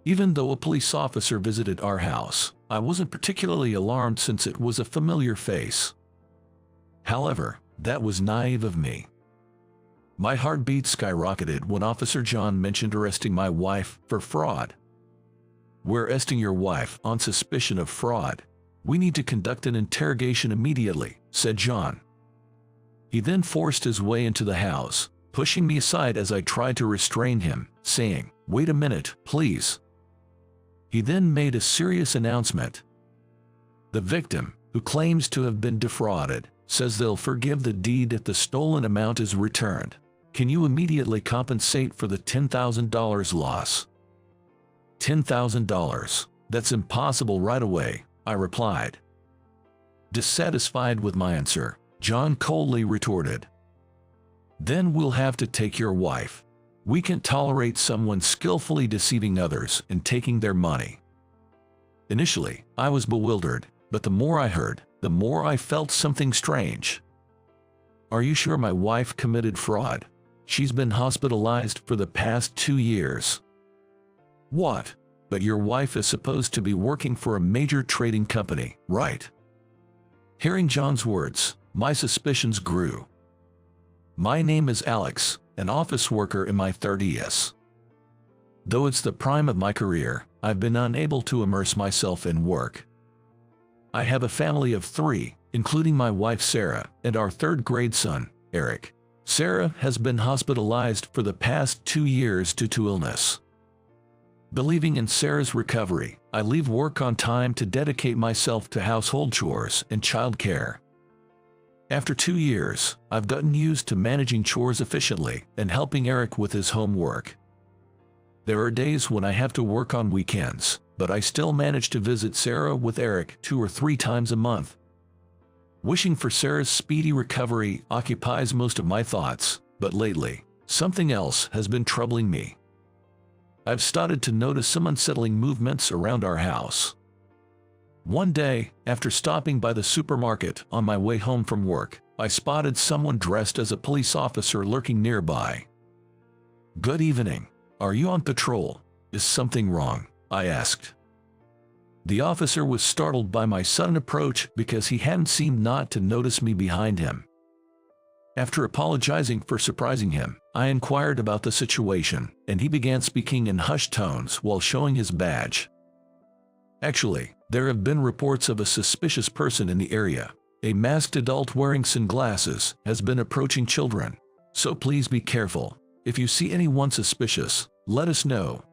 Even though a police officer visited our house, I wasn't particularly alarmed since it was a familiar face. However, that was naive of me. My heartbeat skyrocketed when Officer John mentioned arresting my wife for fraud. "We're arresting your wife on suspicion of fraud. We need to conduct an interrogation immediately," said John. He then forced his way into the house, pushing me aside as I tried to restrain him, saying, "Wait a minute, please." He then made a serious announcement. "The victim, who claims to have been defrauded, says they'll forgive the deed if the stolen amount is returned. Can you immediately compensate for the $10,000 loss?" $10,000. That's impossible right away, I replied. Dissatisfied with my answer, John coldly retorted, "Then we'll have to take your wife. We can't tolerate someone skillfully deceiving others and taking their money." Initially, I was bewildered, but the more I heard, the more I felt something strange. "Are you sure my wife committed fraud? She's been hospitalized for the past 2 years. "What? But your wife is supposed to be working for a major trading company, right?" Hearing John's words, my suspicions grew. My name is Alex, an office worker in my 30s. Though it's the prime of my career, I've been unable to immerse myself in work. I have a family of 3, including my wife Sarah and our 3rd-grade son, Eric. Sarah has been hospitalized for the past 2 years due to illness. Believing in Sarah's recovery, I leave work on time to dedicate myself to household chores and childcare. After 2 years, I've gotten used to managing chores efficiently and helping Eric with his homework. There are days when I have to work on weekends, but I still manage to visit Sarah with Eric 2 or 3 times a month. Wishing for Sarah's speedy recovery occupies most of my thoughts, but lately, something else has been troubling me. I've started to notice some unsettling movements around our house. One day, after stopping by the supermarket on my way home from work, I spotted someone dressed as a police officer lurking nearby. "Good evening. Are you on patrol? Is something wrong?" I asked. The officer was startled by my sudden approach because he hadn't seemed not to notice me behind him. After apologizing for surprising him, I inquired about the situation, and he began speaking in hushed tones while showing his badge. "Actually, there have been reports of a suspicious person in the area. A masked adult wearing sunglasses has been approaching children. So please be careful. If you see anyone suspicious, let us know."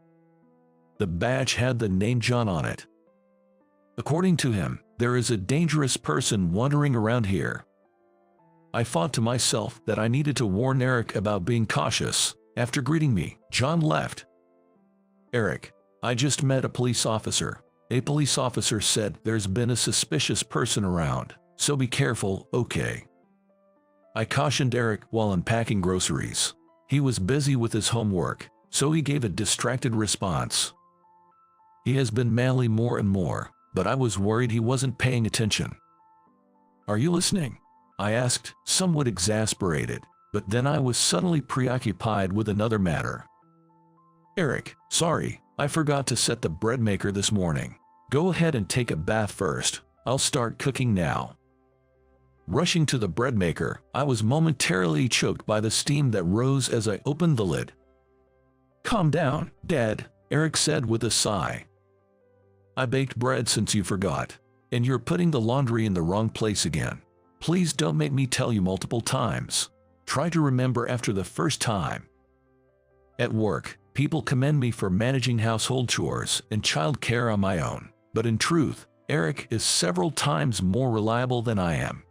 The badge had the name John on it. According to him, there is a dangerous person wandering around here. I thought to myself that I needed to warn Eric about being cautious. After greeting me, John left. "Eric, I just met a police officer. A police officer said there's been a suspicious person around, so be careful, okay?" I cautioned Eric while unpacking groceries. He was busy with his homework, so he gave a distracted response. He has been manly more and more, but I was worried he wasn't paying attention. "Are you listening?" I asked, somewhat exasperated, but then I was suddenly preoccupied with another matter. "Eric, sorry, I forgot to set the bread maker this morning. Go ahead and take a bath first. I'll start cooking now." Rushing to the bread maker, I was momentarily choked by the steam that rose as I opened the lid. "Calm down, Dad," Eric said with a sigh. "I baked bread since you forgot, and you're putting the laundry in the wrong place again. Please don't make me tell you multiple times. Try to remember after the first time." At work, people commend me for managing household chores and child care on my own, but in truth, Eric is several times more reliable than I am.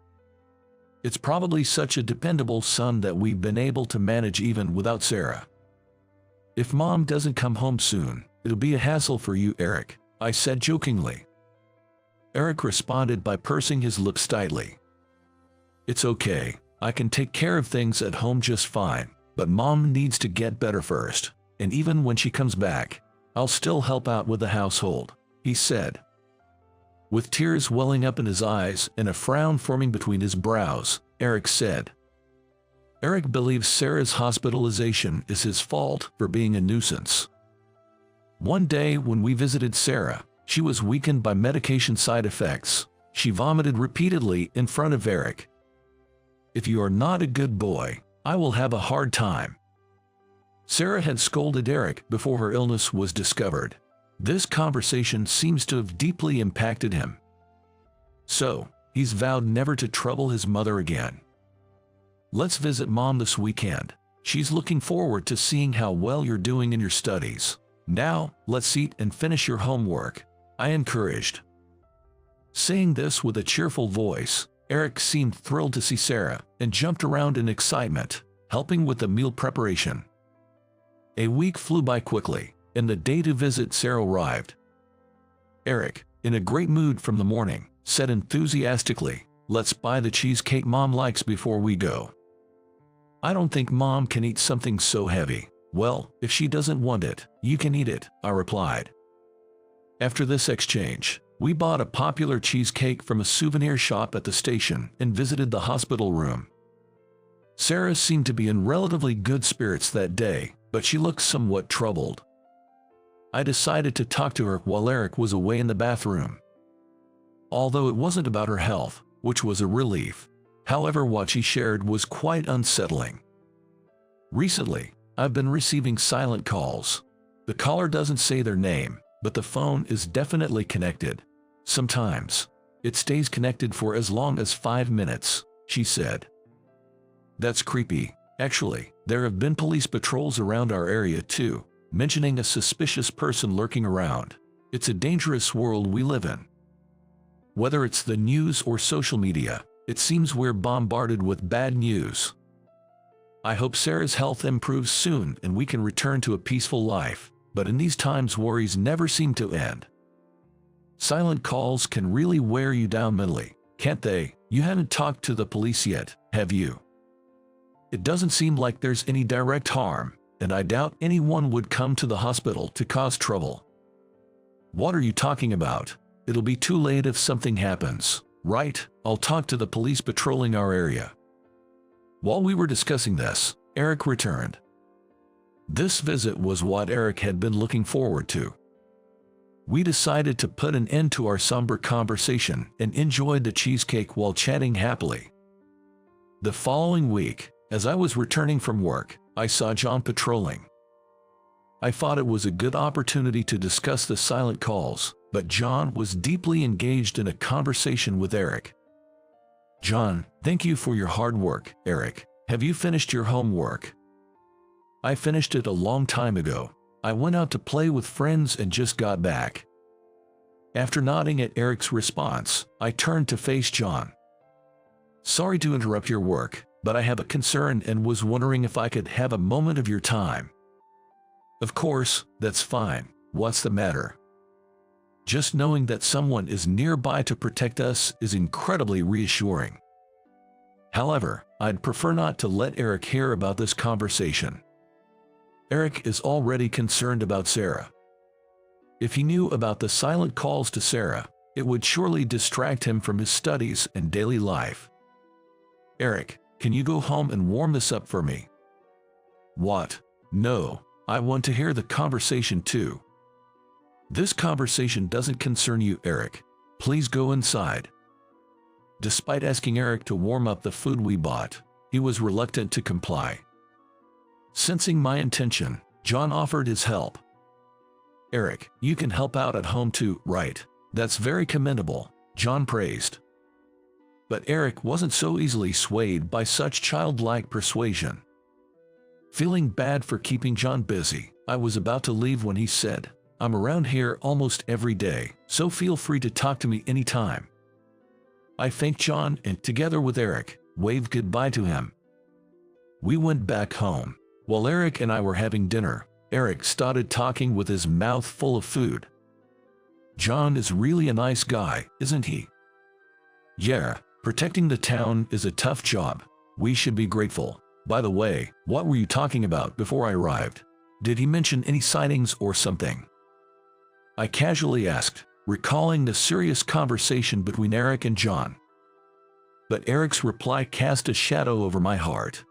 It's probably such a dependable son that we've been able to manage even without Sarah. "If Mom doesn't come home soon, it'll be a hassle for you, Eric," I said jokingly. Eric responded by pursing his lips tightly. "It's okay, I can take care of things at home just fine, but Mom needs to get better first, and even when she comes back, I'll still help out with the household," he said. With tears welling up in his eyes and a frown forming between his brows, Eric said, Eric believes Sarah's hospitalization is his fault for being a nuisance. One day when we visited Sarah, she was weakened by medication side effects. She vomited repeatedly in front of Eric. "If you are not a good boy, I will have a hard time." Sarah had scolded Eric before her illness was discovered. This conversation seems to have deeply impacted him. So, he's vowed never to trouble his mother again. Let's visit Mom this weekend. She's looking forward to seeing how well you're doing in your studies. Now, let's eat and finish your homework, I encouraged. Saying this with a cheerful voice, Eric seemed thrilled to see Sarah and jumped around in excitement, helping with the meal preparation. A week flew by quickly, and the day to visit Sarah arrived. Eric, in a great mood from the morning, said enthusiastically, "Let's buy the cheesecake Mom likes before we go." "I don't think Mom can eat something so heavy." "Well, if she doesn't want it, you can eat it," I replied. After this exchange, we bought a popular cheesecake from a souvenir shop at the station and visited the hospital room. Sarah seemed to be in relatively good spirits that day, but she looked somewhat troubled. I decided to talk to her while Eric was away in the bathroom. Although it wasn't about her health, which was a relief. However, what she shared was quite unsettling. "Recently, I've been receiving silent calls. The caller doesn't say their name, but the phone is definitely connected. Sometimes, it stays connected for as long as 5 minutes, she said. "That's creepy. Actually, there have been police patrols around our area too, mentioning a suspicious person lurking around. It's a dangerous world we live in. Whether it's the news or social media, it seems we're bombarded with bad news. I hope Sarah's health improves soon and we can return to a peaceful life, but in these times worries never seem to end." Silent calls can really wear you down mentally, can't they? You haven't talked to the police yet, have you? It doesn't seem like there's any direct harm, and I doubt anyone would come to the hospital to cause trouble. "What are you talking about? It'll be too late if something happens, right? I'll talk to the police patrolling our area." While we were discussing this, Eric returned. This visit was what Eric had been looking forward to. We decided to put an end to our somber conversation and enjoyed the cheesecake while chatting happily. The following week, as I was returning from work, I saw John patrolling. I thought it was a good opportunity to discuss the silent calls, but John was deeply engaged in a conversation with Eric. "John, thank you for your hard work, Eric. Have you finished your homework?" "I finished it a long time ago. I went out to play with friends and just got back." After nodding at Eric's response, I turned to face John. "Sorry to interrupt your work, but I have a concern and was wondering if I could have a moment of your time." "Of course, that's fine. What's the matter?" Just knowing that someone is nearby to protect us is incredibly reassuring. However, I'd prefer not to let Eric hear about this conversation. Eric is already concerned about Sarah. If he knew about the silent calls to Sarah, it would surely distract him from his studies and daily life. "Eric, can you go home and warm this up for me?" "What? No, I want to hear the conversation too." "This conversation doesn't concern you, Eric. Please go inside." Despite asking Eric to warm up the food we bought, he was reluctant to comply. Sensing my intention, John offered his help. "Eric, you can help out at home too, right? That's very commendable," John praised. But Eric wasn't so easily swayed by such childlike persuasion. Feeling bad for keeping John busy, I was about to leave when he said, "I'm around here almost every day, so feel free to talk to me anytime." I thanked John and, together with Eric, waved goodbye to him. We went back home. While Eric and I were having dinner, Eric started talking with his mouth full of food. "John is really a nice guy, isn't he?" "Yeah, protecting the town is a tough job. We should be grateful. By the way, what were you talking about before I arrived? Did he mention any sightings or something?" I casually asked, recalling the serious conversation between Eric and John. But Eric's reply cast a shadow over my heart.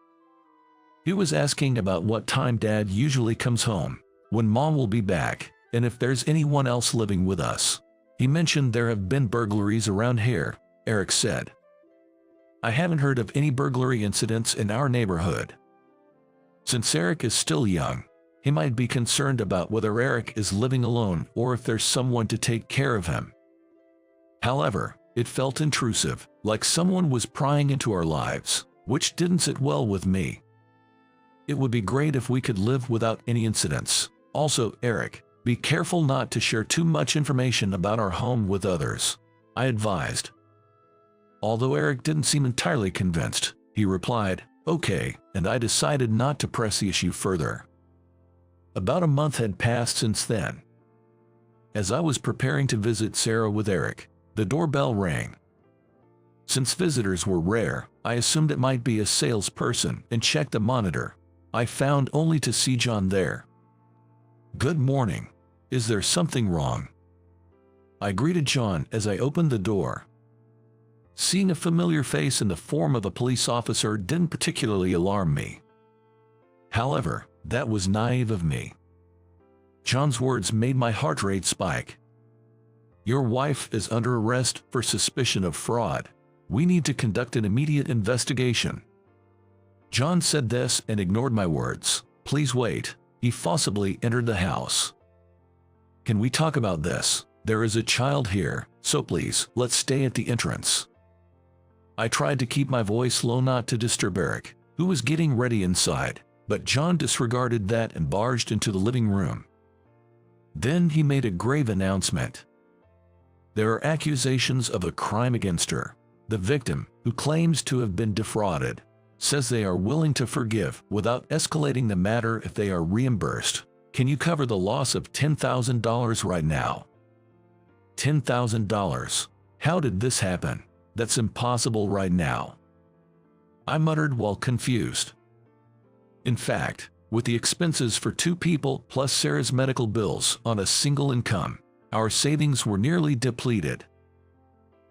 He was asking about what time Dad usually comes home, when Mom will be back, and if there's anyone else living with us. He mentioned there have been burglaries around here, Eric said. I haven't heard of any burglary incidents in our neighborhood. Since Eric is still young, he might be concerned about whether Eric is living alone or if there's someone to take care of him. However, it felt intrusive, like someone was prying into our lives, which didn't sit well with me. It would be great if we could live without any incidents. Also, Eric, be careful not to share too much information about our home with others, I advised. Although Eric didn't seem entirely convinced, he replied, okay, and I decided not to press the issue further. About a month had passed since then. As I was preparing to visit Sarah with Eric, the doorbell rang. Since visitors were rare, I assumed it might be a salesperson and checked the monitor. I found only to see John there. Good morning. Is there something wrong? I greeted John as I opened the door. Seeing a familiar face in the form of a police officer didn't particularly alarm me. However, that was naive of me. John's words made my heart rate spike. Your wife is under arrest for suspicion of fraud. We need to conduct an immediate investigation. John said this and ignored my words. Please wait. He forcibly entered the house. Can we talk about this? There is a child here, so please, let's stay at the entrance. I tried to keep my voice low not to disturb Eric, who was getting ready inside, but John disregarded that and barged into the living room. Then he made a grave announcement. There are accusations of a crime against her. The victim, who claims to have been defrauded, says they are willing to forgive without escalating the matter if they are reimbursed. Can you cover the loss of $10,000 right now? $10,000? How did this happen? That's impossible right now, I muttered while confused. In fact, with the expenses for 2 people plus Sarah's medical bills on a single income, our savings were nearly depleted.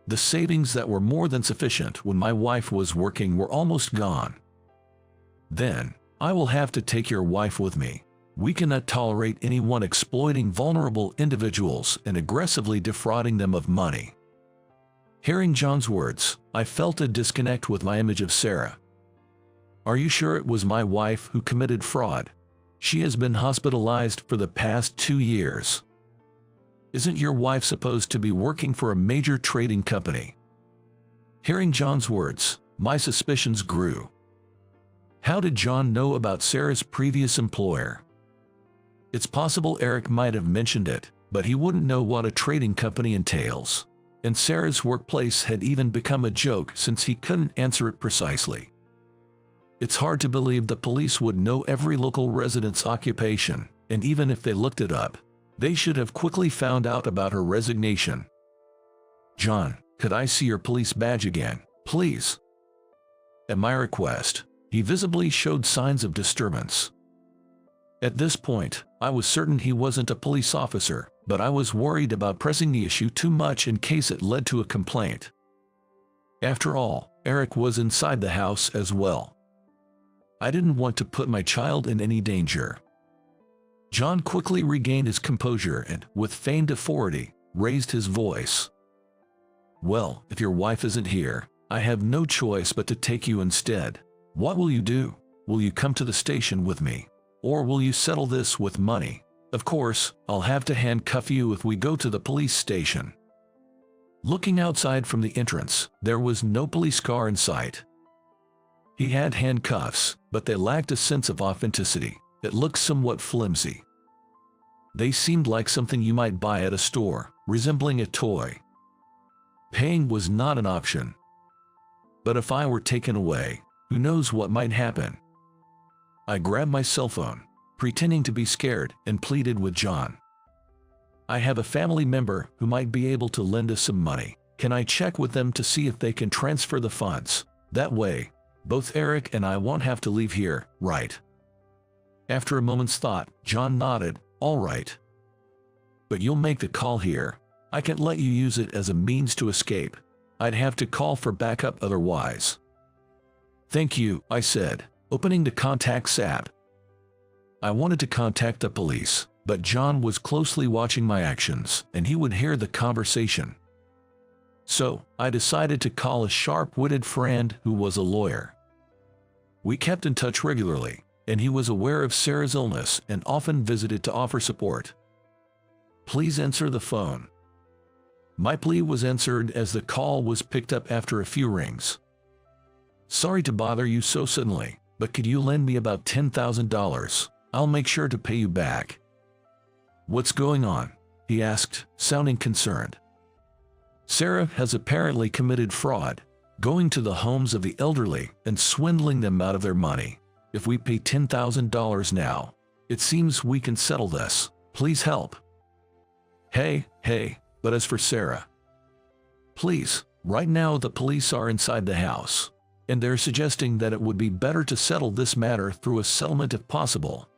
The savings that were more than sufficient when my wife was working were almost gone. Then, I will have to take your wife with me. We cannot tolerate anyone exploiting vulnerable individuals and aggressively defrauding them of money. Hearing John's words, I felt a disconnect with my image of Sarah. Are you sure it was my wife who committed fraud? She has been hospitalized for the past 2 years. Isn't your wife supposed to be working for a major trading company? Hearing John's words, my suspicions grew. How did John know about Sarah's previous employer? It's possible Eric might have mentioned it, but he wouldn't know what a trading company entails. And Sarah's workplace had even become a joke since he couldn't answer it precisely. It's hard to believe the police would know every local resident's occupation, and even if they looked it up, they should have quickly found out about her resignation. John, could I see your police badge again, please? At my request, he visibly showed signs of disturbance. At this point, I was certain he wasn't a police officer, but I was worried about pressing the issue too much in case it led to a complaint. After all, Eric was inside the house as well. I didn't want to put my child in any danger. John quickly regained his composure and, with feigned authority, raised his voice. Well, if your wife isn't here, I have no choice but to take you instead. What will you do? Will you come to the station with me? Or will you settle this with money? Of course, I'll have to handcuff you if we go to the police station. Looking outside from the entrance, there was no police car in sight. He had handcuffs, but they lacked a sense of authenticity. It looked somewhat flimsy. They seemed like something you might buy at a store, resembling a toy. Paying was not an option. But if I were taken away, who knows what might happen? I grabbed my cell phone, pretending to be scared, and pleaded with John. I have a family member who might be able to lend us some money. Can I check with them to see if they can transfer the funds? That way, both Eric and I won't have to leave here, right? After a moment's thought, John nodded, all right. But you'll make the call here. I can't let you use it as a means to escape. I'd have to call for backup otherwise. Thank you, I said, opening the Contacts app. I wanted to contact the police, but John was closely watching my actions, and he would hear the conversation. So, I decided to call a sharp-witted friend who was a lawyer. We kept in touch regularly, and he was aware of Sarah's illness and often visited to offer support. "Please answer the phone." My plea was answered as the call was picked up after a few rings. "Sorry to bother you so suddenly, but could you lend me about $10,000? I'll make sure to pay you back." "What's going on?" he asked, sounding concerned. "Sarah has apparently committed fraud, going to the homes of the elderly and swindling them out of their money. If we pay $10,000 now, it seems we can settle this. Please help." Hey, but as for Sarah, please, right now the police are inside the house, and they're suggesting that it would be better to settle this matter through a settlement if possible.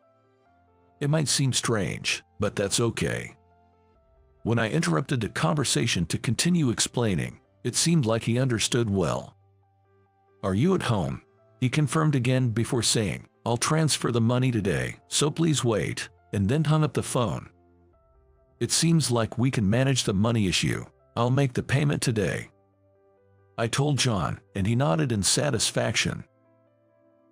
It might seem strange, but that's okay. When I interrupted the conversation to continue explaining, it seemed like he understood well. "Are you at home?" he confirmed again before saying, "I'll transfer the money today, so please wait," and then hung up the phone. "It seems like we can manage the money issue. I'll make the payment today," I told John, and he nodded in satisfaction.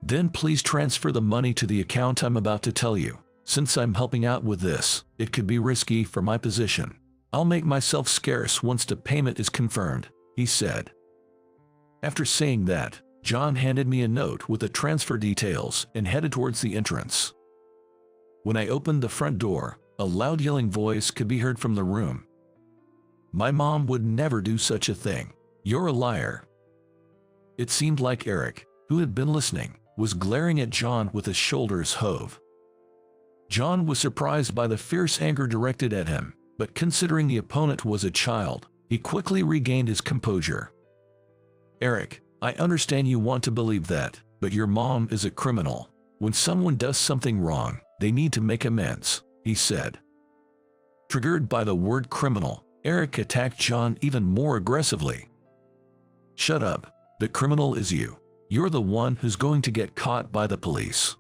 "Then please transfer the money to the account I'm about to tell you. Since I'm helping out with this, it could be risky for my position. I'll make myself scarce once the payment is confirmed," he said. After saying that, John handed me a note with the transfer details and headed towards the entrance. When I opened the front door, a loud yelling voice could be heard from the room. "My mom would never do such a thing. You're a liar." It seemed like Eric, who had been listening, was glaring at John with his shoulders hove. John was surprised by the fierce anger directed at him, but considering the opponent was a child, he quickly regained his composure. "Eric, I understand you want to believe that, but your mom is a criminal. When someone does something wrong, they need to make amends," he said. Triggered by the word criminal, Eric attacked John even more aggressively. "Shut up. The criminal is you. You're the one who's going to get caught by the police."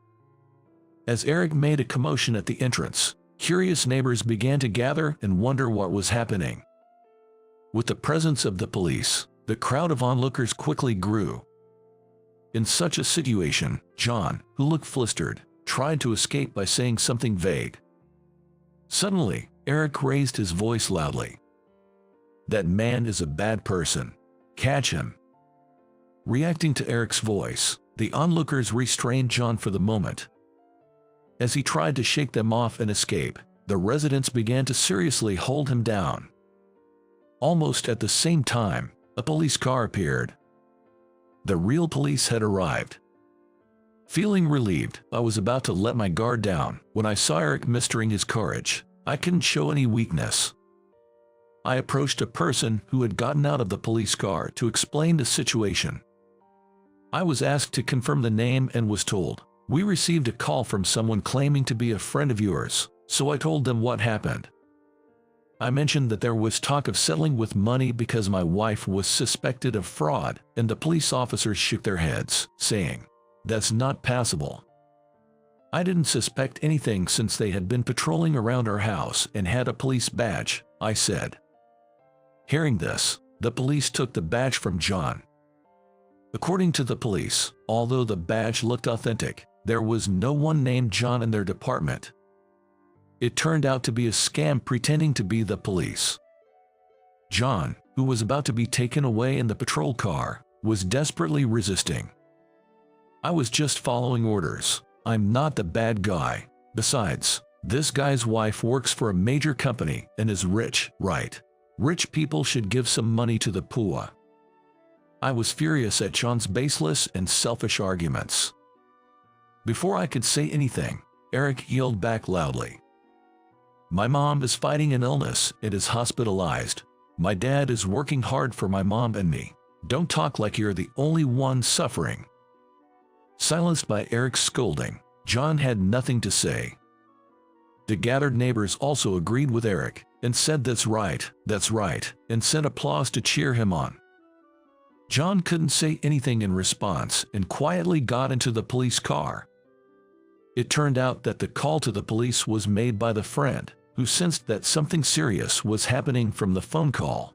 As Eric made a commotion at the entrance, curious neighbors began to gather and wonder what was happening. With the presence of the police, the crowd of onlookers quickly grew. In such a situation, John, who looked flustered, tried to escape by saying something vague. Suddenly, Eric raised his voice loudly. "That man is a bad person. Catch him." Reacting to Eric's voice, the onlookers restrained John for the moment. As he tried to shake them off and escape, the residents began to seriously hold him down. Almost at the same time, a police car appeared. The real police had arrived. Feeling relieved, I was about to let my guard down when I saw Eric mustering his courage. I couldn't show any weakness. I approached a person who had gotten out of the police car to explain the situation. I was asked to confirm the name and was told, "We received a call from someone claiming to be a friend of yours," so I told them what happened. I mentioned that there was talk of settling with money because my wife was suspected of fraud, and the police officers shook their heads, saying, "That's not passable." I didn't suspect anything since they had been patrolling around our house and had a police badge, I said. Hearing this, the police took the badge from John. According to the police, although the badge looked authentic, there was no one named John in their department. It turned out to be a scam pretending to be the police. John, who was about to be taken away in the patrol car, was desperately resisting. "I was just following orders. I'm not the bad guy. Besides, this guy's wife works for a major company and is rich, right? Rich people should give some money to the poor." I was furious at John's baseless and selfish arguments. Before I could say anything, Eric yelled back loudly. "My mom is fighting an illness and is hospitalized. My dad is working hard for my mom and me. Don't talk like you're the only one suffering." Silenced by Eric's scolding, John had nothing to say. The gathered neighbors also agreed with Eric and said that's right, and sent applause to cheer him on. John couldn't say anything in response and quietly got into the police car. It turned out that the call to the police was made by the friend, who sensed that something serious was happening from the phone call.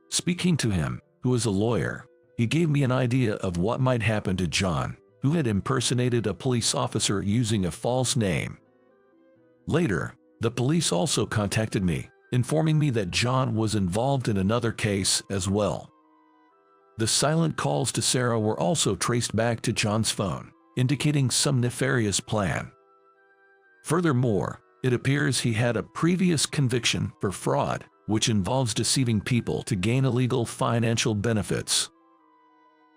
Speaking to him, who is a lawyer, he gave me an idea of what might happen to John, who had impersonated a police officer using a false name. Later, the police also contacted me, informing me that John was involved in another case as well. The silent calls to Sarah were also traced back to John's phone, indicating some nefarious plan. Furthermore, it appears he had a previous conviction for fraud, which involves deceiving people to gain illegal financial benefits.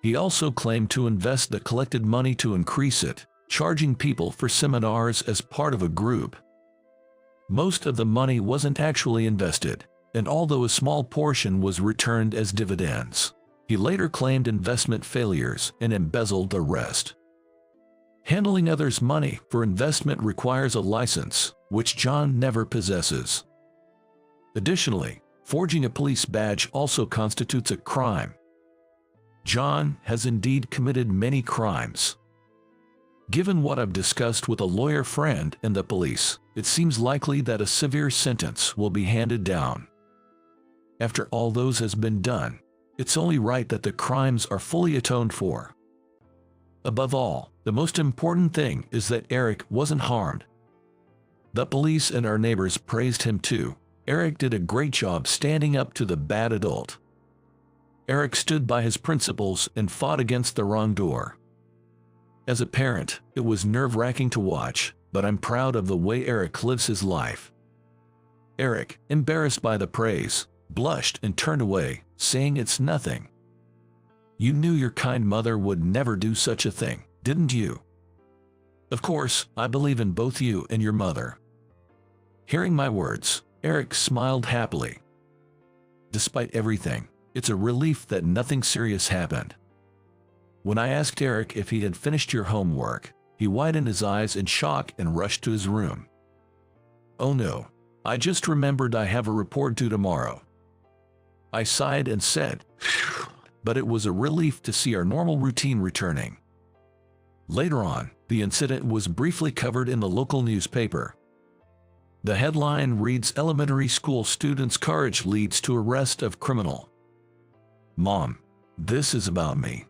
He also claimed to invest the collected money to increase it, charging people for seminars as part of a group. Most of the money wasn't actually invested, and although a small portion was returned as dividends, he later claimed investment failures and embezzled the rest. Handling others' money for investment requires a license, which John never possesses. Additionally, forging a police badge also constitutes a crime. John has indeed committed many crimes. Given what I've discussed with a lawyer friend and the police, it seems likely that a severe sentence will be handed down. After all those has been done, it's only right that the crimes are fully atoned for. Above all, the most important thing is that Eric wasn't harmed. The police and our neighbors praised him too. Eric did a great job standing up to the bad adult. Eric stood by his principles and fought against the wrongdoer. As a parent, it was nerve-wracking to watch, but I'm proud of the way Eric lives his life. Eric, embarrassed by the praise, blushed and turned away, saying it's nothing. You knew your kind mother would never do such a thing, didn't you? Of course, I believe in both you and your mother. Hearing my words, Eric smiled happily. Despite everything, it's a relief that nothing serious happened. When I asked Eric if he had finished your homework, he widened his eyes in shock and rushed to his room. Oh no, I just remembered I have a report due tomorrow. I sighed and said, but it was a relief to see our normal routine returning. Later on, the incident was briefly covered in the local newspaper. The headline reads, "Elementary school student's courage leads to arrest of criminal." Mom, this is about me.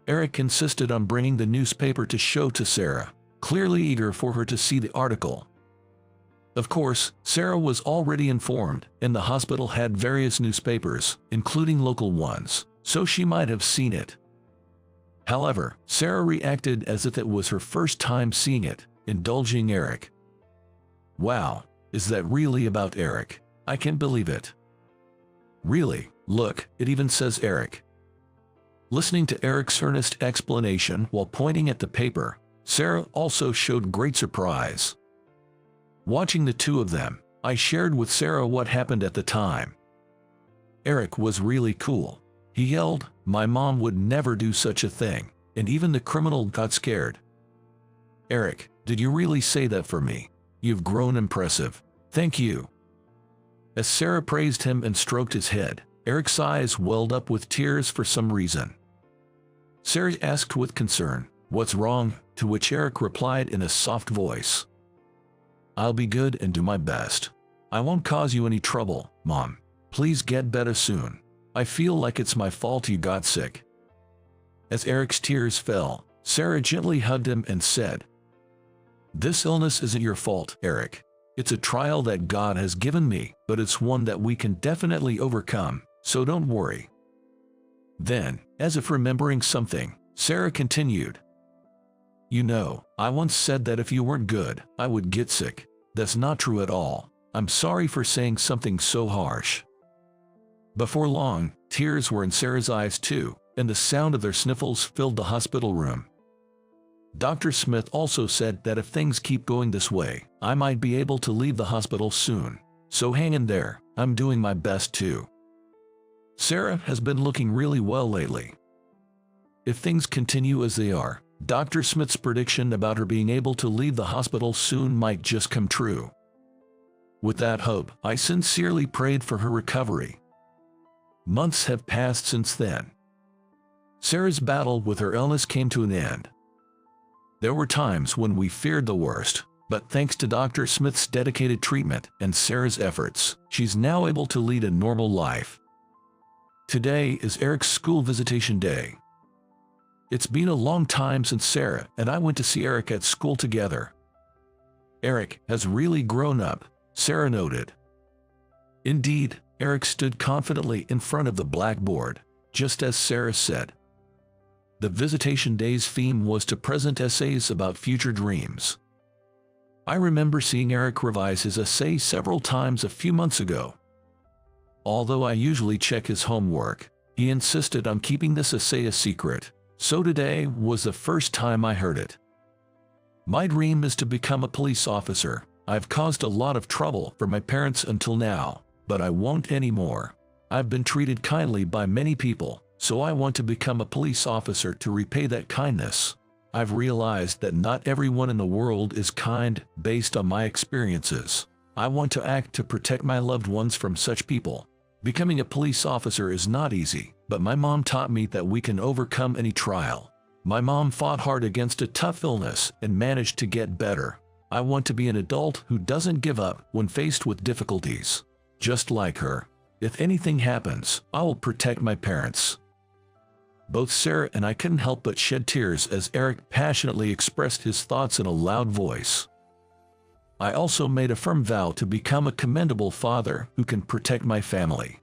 Eric insisted on bringing the newspaper to show to Sarah, clearly eager for her to see the article. Of course, Sarah was already informed, and the hospital had various newspapers, including local ones, so she might have seen it. However, Sarah reacted as if it was her first time seeing it, indulging Eric. Wow, is that really about Eric? I can't believe it. Really, look, it even says Eric. Listening to Eric's earnest explanation while pointing at the paper, Sarah also showed great surprise. Watching the two of them, I shared with Sarah what happened at the time. Eric was really cool. He yelled, "My mom would never do such a thing," and even the criminal got scared. Eric, did you really say that for me? You've grown impressive. Thank you. As Sarah praised him and stroked his head, Eric's eyes welled up with tears for some reason. Sarah asked with concern, "What's wrong?" To which Eric replied in a soft voice, "I'll be good and do my best. I won't cause you any trouble, Mom. Please get better soon. I feel like it's my fault you got sick." As Eric's tears fell, Sarah gently hugged him and said, "This illness isn't your fault, Eric. It's a trial that God has given me, but it's one that we can definitely overcome, so don't worry." Then, as if remembering something, Sarah continued, "You know, I once said that if you weren't good, I would get sick. That's not true at all. I'm sorry for saying something so harsh." Before long, tears were in Sarah's eyes too, and the sound of their sniffles filled the hospital room. Dr. Smith also said that if things keep going this way, I might be able to leave the hospital soon. So hang in there, I'm doing my best too. Sarah has been looking really well lately. If things continue as they are, Dr. Smith's prediction about her being able to leave the hospital soon might just come true. With that hope, I sincerely prayed for her recovery. Months have passed since then. Sarah's battle with her illness came to an end. There were times when we feared the worst, but thanks to Dr. Smith's dedicated treatment and Sarah's efforts, she's now able to lead a normal life. Today is Eric's school visitation day. It's been a long time since Sarah and I went to see Eric at school together. Eric has really grown up, Sarah noted. Indeed, Eric stood confidently in front of the blackboard, just as Sarah said. The visitation day's theme was to present essays about future dreams. I remember seeing Eric revise his essay several times a few months ago. Although I usually check his homework, he insisted on keeping this essay a secret, so today was the first time I heard it. My dream is to become a police officer. I've caused a lot of trouble for my parents until now, but I won't anymore. I've been treated kindly by many people, so I want to become a police officer to repay that kindness. I've realized that not everyone in the world is kind based on my experiences. I want to act to protect my loved ones from such people. Becoming a police officer is not easy, but my mom taught me that we can overcome any trial. My mom fought hard against a tough illness and managed to get better. I want to be an adult who doesn't give up when faced with difficulties. Just like her. If anything happens, I will protect my parents. Both Sarah and I couldn't help but shed tears as Eric passionately expressed his thoughts in a loud voice. I also made a firm vow to become a commendable father who can protect my family.